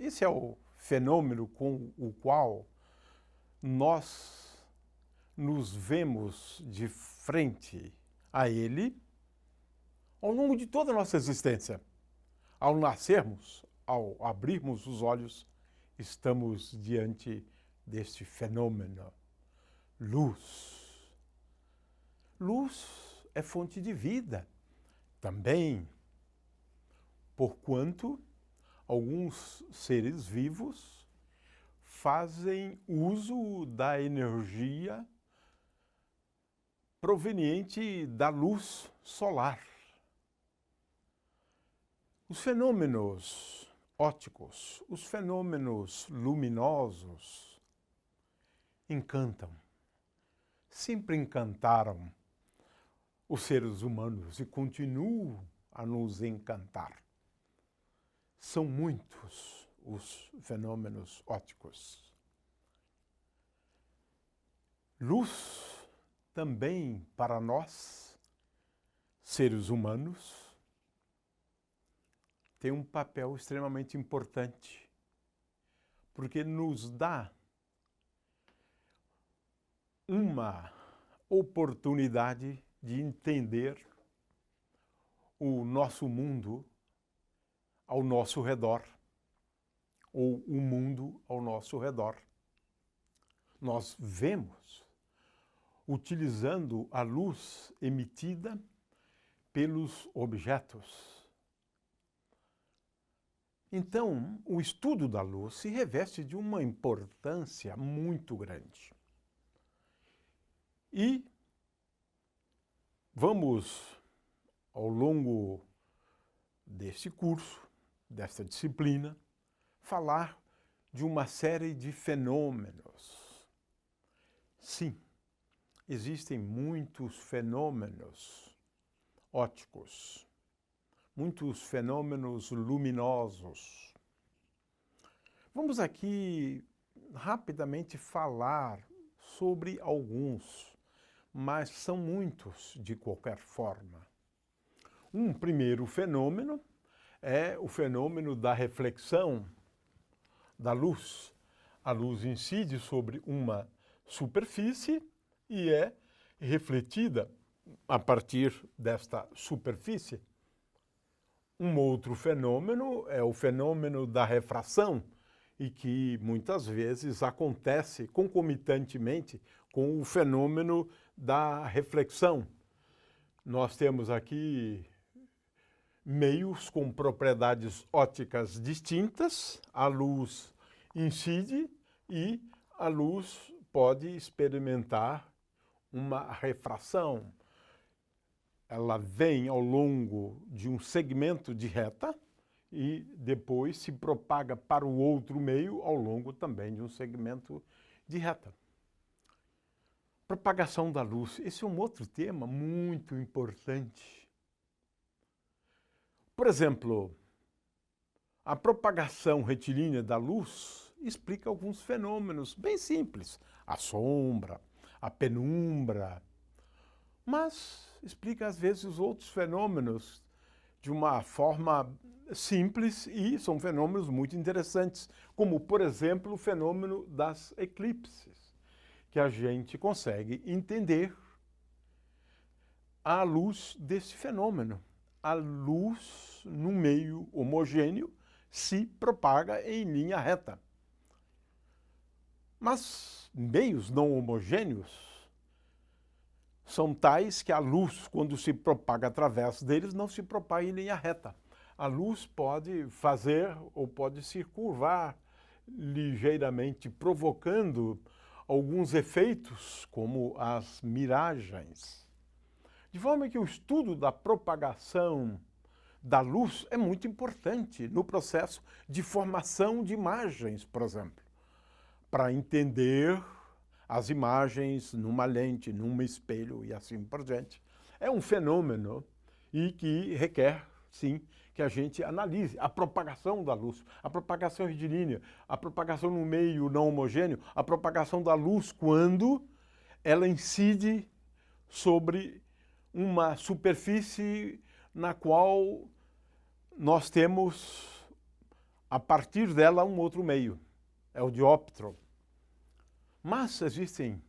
Esse é o fenômeno com o qual nós nos vemos de frente a ele ao longo de toda a nossa existência. Ao nascermos, ao abrirmos os olhos, estamos diante deste fenômeno. Luz. Luz é fonte de vida também, porquanto alguns seres vivos fazem uso da energia proveniente da luz solar. Os fenômenos ópticos, os fenômenos luminosos encantam, sempre encantaram os seres humanos e continuam a nos encantar. São muitos os fenômenos ópticos. Luz também para nós, seres humanos, tem um papel extremamente importante, porque nos dá uma oportunidade de entender o nosso mundo ao nosso redor, ou o mundo ao nosso redor. Nós vemos, utilizando a luz emitida pelos objetos. Então, o estudo da luz se reveste de uma importância muito grande. E vamos, ao longo desse curso, desta disciplina, falar de uma série de fenômenos. Sim, existem muitos fenômenos ópticos, muitos fenômenos luminosos. Vamos aqui rapidamente falar sobre alguns, mas são muitos de qualquer forma. Um primeiro fenômeno é o fenômeno da reflexão da luz. A luz incide sobre uma superfície e é refletida a partir desta superfície. Um outro fenômeno é o fenômeno da refração, e que muitas vezes acontece concomitantemente com o fenômeno da reflexão. Nós temos aqui meios com propriedades ópticas distintas, a luz incide e a luz pode experimentar uma refração. Ela vem ao longo de um segmento de reta e depois se propaga para o outro meio ao longo também de um segmento de reta. Propagação da luz, esse é um outro tema muito importante. Por exemplo, a propagação retilínea da luz explica alguns fenômenos bem simples, a sombra, a penumbra, mas explica às vezes os outros fenômenos de uma forma simples e são fenômenos muito interessantes, como, por exemplo, o fenômeno das eclipses, que a gente consegue entender à luz desse fenômeno. A luz, num meio homogêneo, se propaga em linha reta. Mas meios não homogêneos são tais que a luz, quando se propaga através deles, não se propaga em linha reta. A luz pode fazer ou pode se curvar ligeiramente, provocando alguns efeitos, como as miragens. De forma que o estudo da propagação da luz é muito importante no processo de formação de imagens, por exemplo, para entender as imagens numa lente, num espelho e assim por diante. É um fenômeno e que requer, sim, que a gente analise a propagação da luz, a propagação retilínea, a propagação no meio não homogêneo, a propagação da luz quando ela incide sobre uma superfície na qual nós temos a partir dela um outro meio, é o dióptro. Mas existem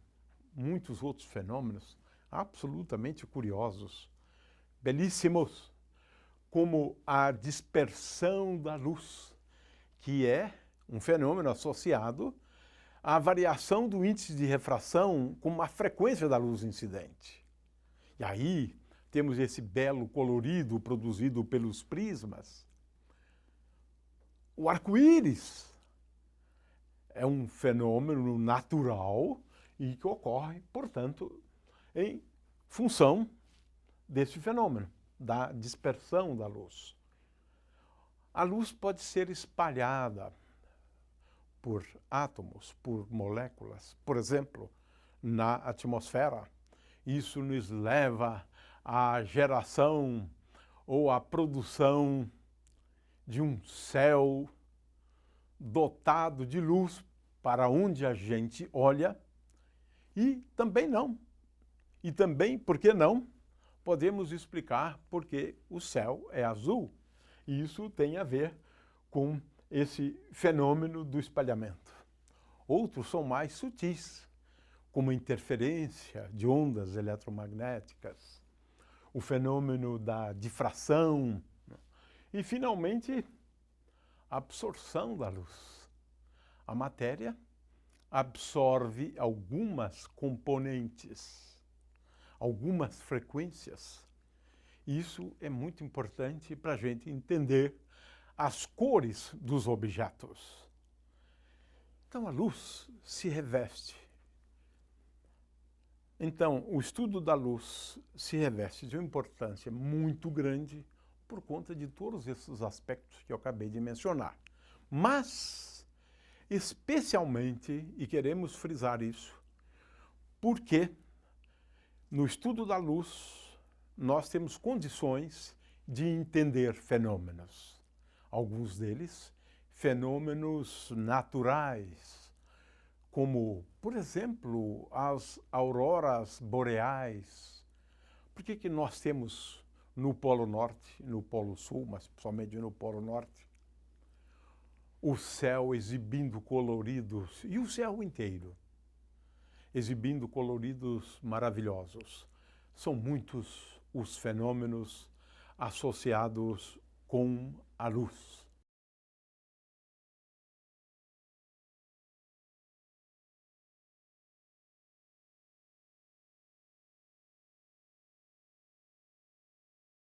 muitos outros fenômenos absolutamente curiosos, belíssimos, como a dispersão da luz, que é um fenômeno associado à variação do índice de refração com a frequência da luz incidente. E aí temos esse belo colorido produzido pelos prismas. O arco-íris é um fenômeno natural e que ocorre, portanto, em função desse fenômeno, da dispersão da luz. A luz pode ser espalhada por átomos, por moléculas, por exemplo, na atmosfera. Isso nos leva à geração ou à produção de um céu dotado de luz para onde a gente olha e também não. E também, por que não, podemos explicar por que o céu é azul. E isso tem a ver com esse fenômeno do espalhamento. Outros são mais sutis, como a interferência de ondas eletromagnéticas, o fenômeno da difração e, finalmente, a absorção da luz. A matéria absorve algumas componentes, algumas frequências. Isso é muito importante para a gente entender as cores dos objetos. Então, a luz se reveste. Então, o estudo da luz se reveste de uma importância muito grande por conta de todos esses aspectos que eu acabei de mencionar. Mas, especialmente, e queremos frisar isso, porque no estudo da luz nós temos condições de entender fenômenos. Alguns deles, fenômenos naturais, como, por exemplo, as auroras boreais. Por que nós temos no Polo Norte, no Polo Sul, mas somente no Polo Norte, o céu exibindo coloridos, e o céu inteiro, exibindo coloridos maravilhosos? São muitos os fenômenos associados com a luz.